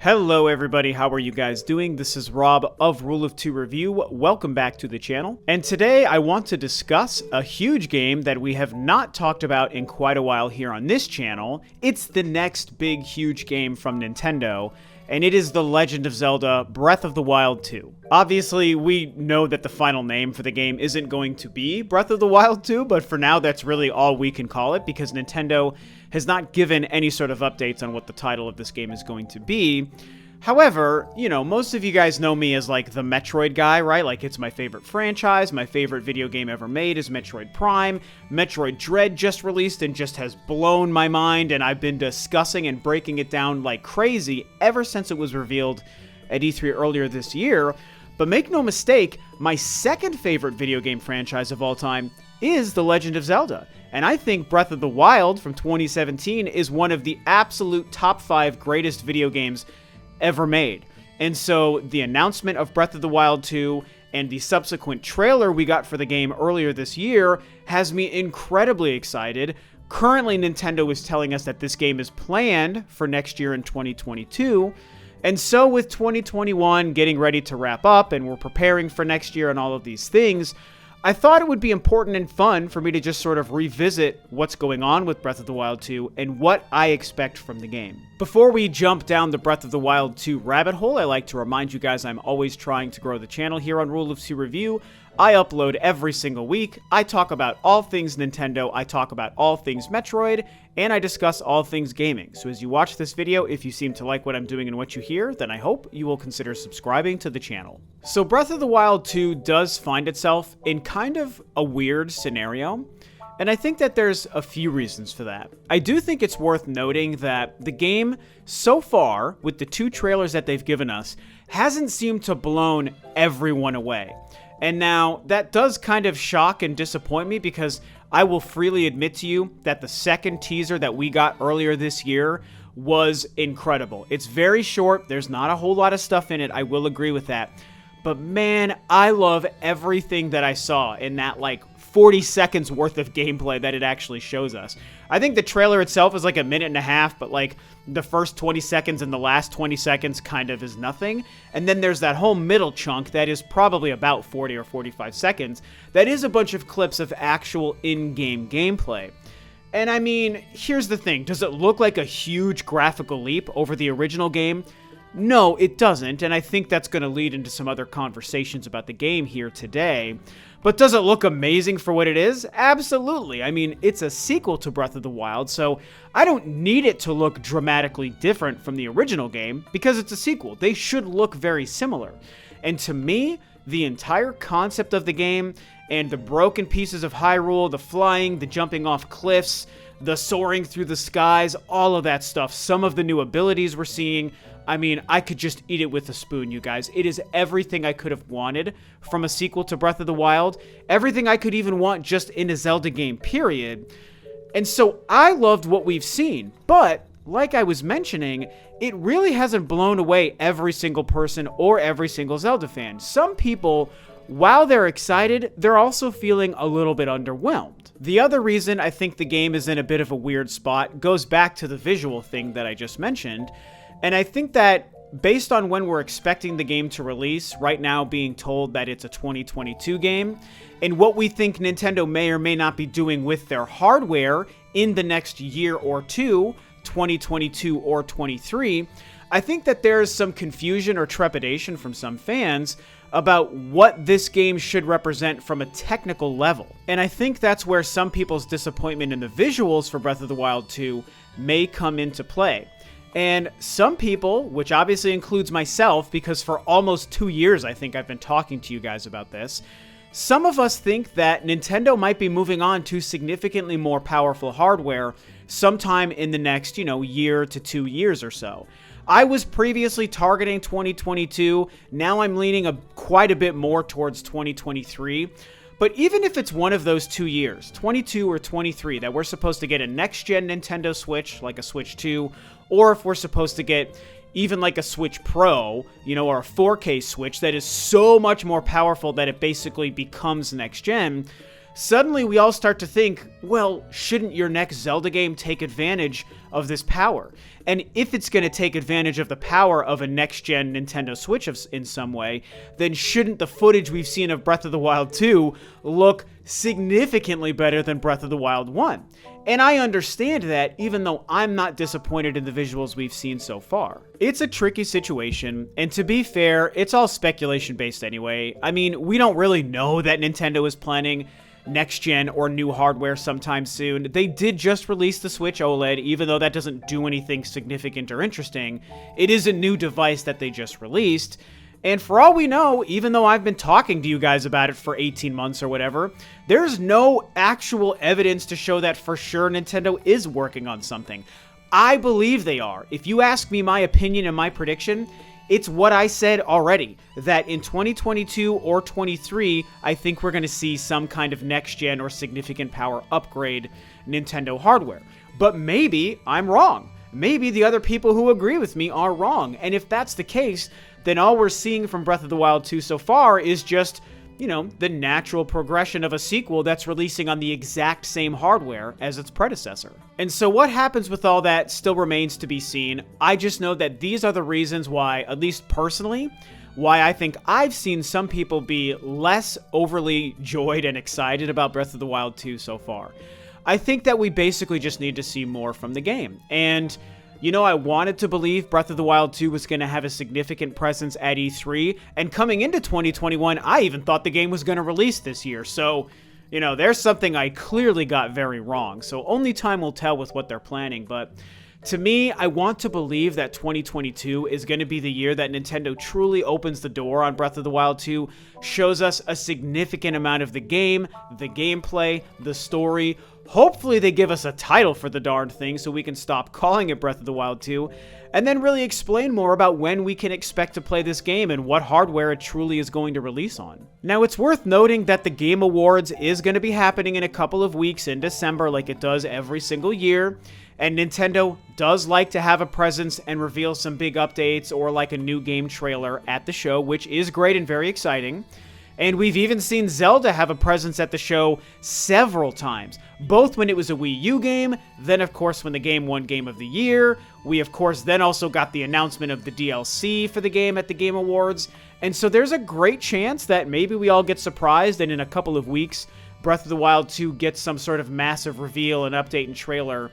Hello everybody, how are you guys doing? This is Rob of Rule of Two Review. Welcome back to the channel. And today I want to discuss a huge game that we have not talked about in quite a while here on this channel. It's the next big huge game from Nintendo, and it is The Legend of Zelda Breath of the Wild 2. Obviously, we know that the final name for the game isn't going to be Breath of the Wild 2, but for now that's really all we can call it because Nintendo has not given any sort of updates on what the title of this game is going to be. However, you know, most of you guys know me as like the Metroid guy, right? Like it's my favorite franchise, my favorite video game ever made is Metroid Prime. Metroid Dread just released and just has blown my mind, and I've been discussing and breaking it down like crazy ever since it was revealed at E3 earlier this year. But make no mistake, my second favorite video game franchise of all time is The Legend of Zelda. And I think Breath of the Wild from 2017 is one of the absolute top 5 greatest video games ever made. And so the announcement of Breath of the Wild 2 and the subsequent trailer we got for the game earlier this year has me incredibly excited. Currently, Nintendo is telling us that this game is planned for next year in 2022. And so with 2021 getting ready to wrap up and we're preparing for next year and all of these things, I thought it would be important and fun for me to just sort of revisit what's going on with Breath of the Wild 2 and what I expect from the game. Before we jump down the Breath of the Wild 2 rabbit hole, I like to remind you guys I'm always trying to grow the channel here on Rule of Two Review. I upload every single week. I talk about all things Nintendo, I talk about all things Metroid, and I discuss all things gaming. So as you watch this video, if you seem to like what I'm doing and what you hear, then I hope you will consider subscribing to the channel. So Breath of the Wild 2 does find itself in kind of a weird scenario, and I think that there's a few reasons for that. I do think it's worth noting that the game, so far, with the 2 trailers that they've given us, hasn't seemed to blown everyone away. And now, that does kind of shock and disappoint me because I will freely admit to you that the second teaser that we got earlier this year was incredible. It's very short, there's not a whole lot of stuff in it, I will agree with that. But man, I love everything that I saw in that like 40 seconds worth of gameplay that it actually shows us. I think the trailer itself is like a minute and a half, but like the first 20 seconds and the last 20 seconds kind of is nothing. And then there's that whole middle chunk that is probably about 40 or 45 seconds. That is a bunch of clips of actual in-game gameplay. And I mean, here's the thing. Does it look like a huge graphical leap over the original game? No, it doesn't, and I think that's going to lead into some other conversations about the game here today. But does it look amazing for what it is? Absolutely. I mean, it's a sequel to Breath of the Wild, so I don't need it to look dramatically different from the original game, because it's a sequel. They should look very similar. And to me, the entire concept of the game, and the broken pieces of Hyrule, the flying, the jumping off cliffs, the soaring through the skies, all of that stuff, some of the new abilities we're seeing, I mean, I could just eat it with a spoon, you guys. It is everything I could have wanted from a sequel to Breath of the Wild. Everything I could even want just in a Zelda game, period. And so I loved what we've seen. But, like I was mentioning, it really hasn't blown away every single person or every single Zelda fan. Some people, while they're excited, they're also feeling a little bit underwhelmed. The other reason I think the game is in a bit of a weird spot goes back to the visual thing that I just mentioned. And I think that based on when we're expecting the game to release, right now being told that it's a 2022 game, and what we think Nintendo may or may not be doing with their hardware in the next year or two, 2022 or 23, I think that there's some confusion or trepidation from some fans about what this game should represent from a technical level. And I think that's where some people's disappointment in the visuals for Breath of the Wild 2 may come into play. And some people, which obviously includes myself, because for almost 2 years I think I've been talking to you guys about this, some of us think that Nintendo might be moving on to significantly more powerful hardware sometime in the next, year to 2 years or so. I was previously targeting 2022, now I'm leaning quite a bit more towards 2023. But even if it's one of those 2 years, 22 or 23, that we're supposed to get a next-gen Nintendo Switch, like a Switch 2, or if we're supposed to get even like a Switch Pro, or a 4K Switch that is so much more powerful that it basically becomes next-gen, suddenly we all start to think, well, shouldn't your next Zelda game take advantage of this power? And if it's going to take advantage of the power of a next-gen Nintendo Switch in some way, then shouldn't the footage we've seen of Breath of the Wild 2 look significantly better than Breath of the Wild 1? And I understand that, even though I'm not disappointed in the visuals we've seen so far. It's a tricky situation, and to be fair, it's all speculation-based anyway. I mean, we don't really know that Nintendo is planning next-gen or new hardware sometime soon. They did just release the Switch OLED, even though that doesn't do anything significant or interesting. It is a new device that they just released. And for all we know, even though I've been talking to you guys about it for 18 months or whatever, there's no actual evidence to show that for sure Nintendo is working on something. I believe they are. If you ask me my opinion and my prediction, it's what I said already, that in 2022 or 23, I think we're going to see some kind of next-gen or significant power upgrade Nintendo hardware. But maybe I'm wrong. Maybe the other people who agree with me are wrong. And if that's the case, then all we're seeing from Breath of the Wild 2 so far is just, you know, the natural progression of a sequel that's releasing on the exact same hardware as its predecessor. And so what happens with all that still remains to be seen. I just know that these are the reasons why, at least personally, why I think I've seen some people be less overly joyed and excited about Breath of the Wild 2 so far. I think that we basically just need to see more from the game. And you know, I wanted to believe Breath of the Wild 2 was going to have a significant presence at E3, and coming into 2021, I even thought the game was going to release this year, so, you know, there's something I clearly got very wrong, so only time will tell with what they're planning, but to me, I want to believe that 2022 is going to be the year that Nintendo truly opens the door on Breath of the Wild 2, shows us a significant amount of the game, the gameplay, the story. Hopefully they give us a title for the darned thing so we can stop calling it Breath of the Wild 2, and then really explain more about when we can expect to play this game and what hardware it truly is going to release on. Now, it's worth noting that the Game Awards is going to be happening in a couple of weeks in December like it does every single year, and Nintendo does like to have a presence and reveal some big updates or like a new game trailer at the show, which is great and very exciting. And we've even seen Zelda have a presence at the show several times, both when it was a Wii U game, then of course when the game won Game of the Year. We of course then also got the announcement of the DLC for the game at the Game Awards, and so there's a great chance that maybe we all get surprised and in a couple of weeks, Breath of the Wild 2 gets some sort of massive reveal and update and trailer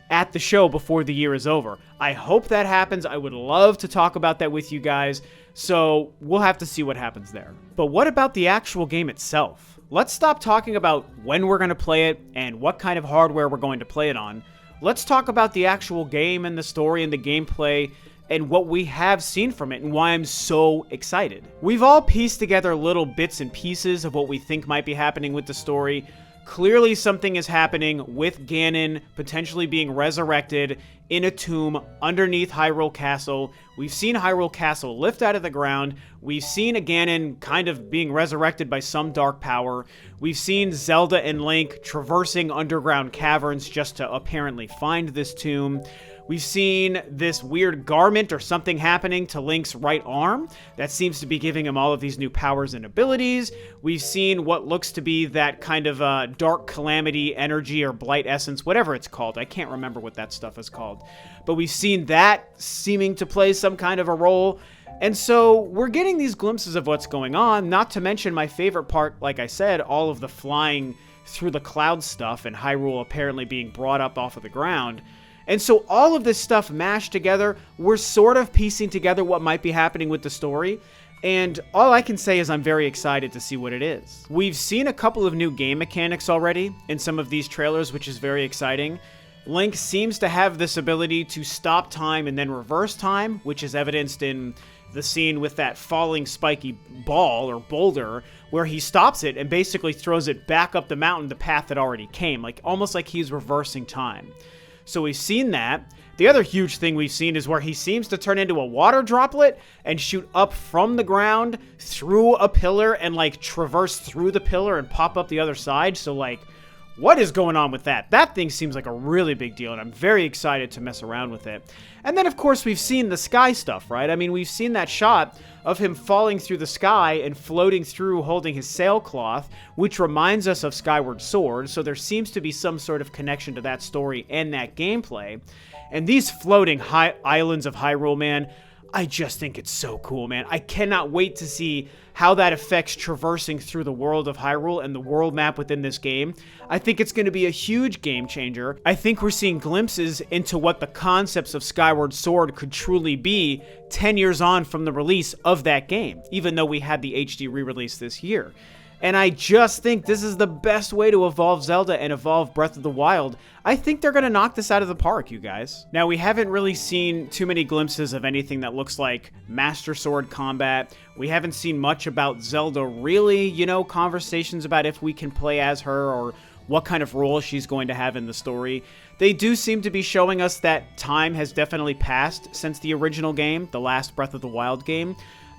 at the show before the year is over. I hope that happens. I would love to talk about that with you guys, so we'll have to see what happens there. But what about the actual game itself? Let's stop talking about when we're going to play it and what kind of hardware we're going to play it on. Let's talk about the actual game and the story and the gameplay and what we have seen from it and why I'm so excited. We've all pieced together little bits and pieces of what we think might be happening with the story. Clearly something is happening with Ganon potentially being resurrected in a tomb underneath Hyrule Castle. We've seen Hyrule Castle lift out of the ground. We've seen a Ganon kind of being resurrected by some dark power. We've seen Zelda and Link traversing underground caverns just to apparently find this tomb. We've seen this weird garment or something happening to Link's right arm that seems to be giving him all of these new powers and abilities. We've seen what looks to be that kind of dark calamity energy or blight essence, whatever it's called. I can't remember what that stuff is called. But we've seen that seeming to play some kind of a role. And so we're getting these glimpses of what's going on, not to mention my favorite part, like I said, all of the flying through the cloud stuff and Hyrule apparently being brought up off of the ground. And so all of this stuff mashed together, we're sort of piecing together what might be happening with the story, and all I can say is I'm very excited to see what it is. We've seen a couple of new game mechanics already in some of these trailers, which is very exciting. Link seems to have this ability to stop time and then reverse time, which is evidenced in the scene with that falling spiky ball or boulder, where he stops it and basically throws it back up the mountain the path that already came, like almost like he's reversing time. So we've seen that. The other huge thing we've seen is where he seems to turn into a water droplet and shoot up from the ground through a pillar and like traverse through the pillar and pop up the other side. So like, What is going on with that? That thing seems like a really big deal, and I'm very excited to mess around with it. And then, of course, we've seen the sky stuff, right? I mean, we've seen that shot of him falling through the sky and floating through holding his sailcloth, which reminds us of Skyward Sword, so there seems to be some sort of connection to that story and that gameplay. And these floating islands of Hyrule, man, I just think it's so cool, man. I cannot wait to see how that affects traversing through the world of Hyrule and the world map within this game. I think it's going to be a huge game changer. I think we're seeing glimpses into what the concepts of Skyward Sword could truly be 10 years on from the release of that game, even though we had the HD re-release this year. And I just think this is the best way to evolve Zelda and evolve Breath of the Wild. I think they're going to knock this out of the park, you guys. Now, we haven't really seen too many glimpses of anything that looks like Master Sword combat. We haven't seen much about Zelda, really, you know, conversations about if we can play as her or what kind of role she's going to have in the story. They do seem to be showing us that time has definitely passed since the original game, the last Breath of the Wild game.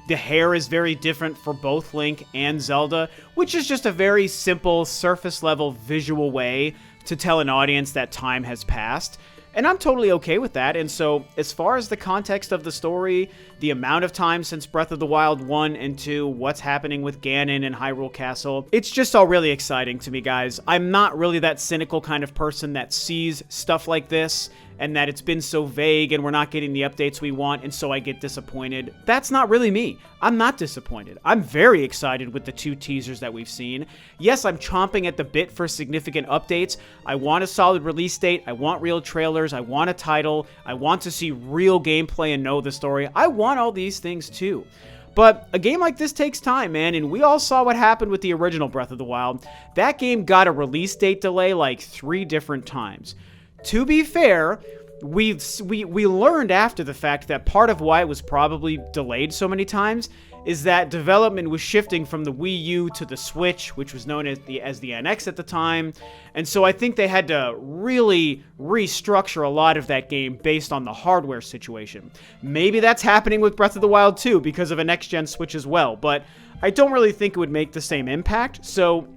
The hair is very different for both Link and Zelda, which is just a very simple, surface-level visual way to tell an audience that time has passed. And I'm totally okay with that. And so, as far as the context of the story, the amount of time since Breath of the Wild 1 and 2, what's happening with Ganon and Hyrule Castle, it's just all really exciting to me, guys. I'm not really that cynical kind of person that sees stuff like this and that it's been so vague and we're not getting the updates we want, and so I get disappointed. That's not really me. I'm not disappointed. I'm very excited with the 2 teasers that we've seen. Yes, I'm chomping at the bit for significant updates. I want a solid release date. I want real trailers. I want a title. I want to see real gameplay and know the story. I want all these things too. But a game like this takes time, man, and we all saw what happened with the original Breath of the Wild. That game got a release date delay like 3 different times. To be fair, we learned after the fact that part of why it was probably delayed so many times is that development was shifting from the Wii U to the Switch, which was known as the NX at the time. And so I think they had to really restructure a lot of that game based on the hardware situation. Maybe that's happening with Breath of the Wild 2 because of a next-gen Switch as well, but I don't really think it would make the same impact. So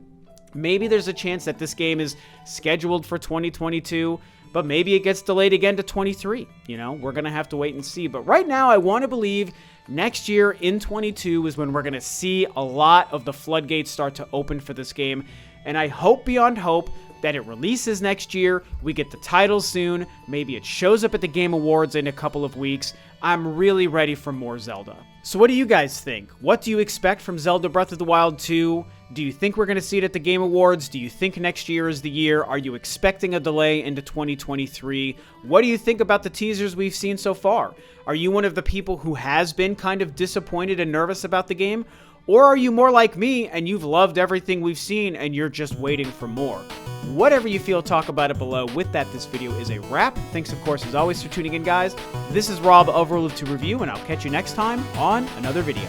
maybe there's a chance that this game is scheduled for 2022, but maybe it gets delayed again to 23. You know, we're going to have to wait and see. But right now, I want to believe next year in 22 is when we're going to see a lot of the floodgates start to open for this game. And I hope beyond hope that it releases next year, we get the title soon, maybe it shows up at the Game Awards in a couple of weeks. I'm really ready for more Zelda. So what do you guys think? What do you expect from Zelda Breath of the Wild 2? Do you think we're going to see it at the Game Awards? Do you think next year is the year? Are you expecting a delay into 2023? What do you think about the teasers we've seen so far? Are you one of the people who has been kind of disappointed and nervous about the game? Or are you more like me and you've loved everything we've seen and you're just waiting for more? Whatever you feel, talk about it below. With that, this video is a wrap. Thanks, of course, as always, for tuning in, guys. This is Rob of Rule of 2 Review, and I'll catch you next time on another video.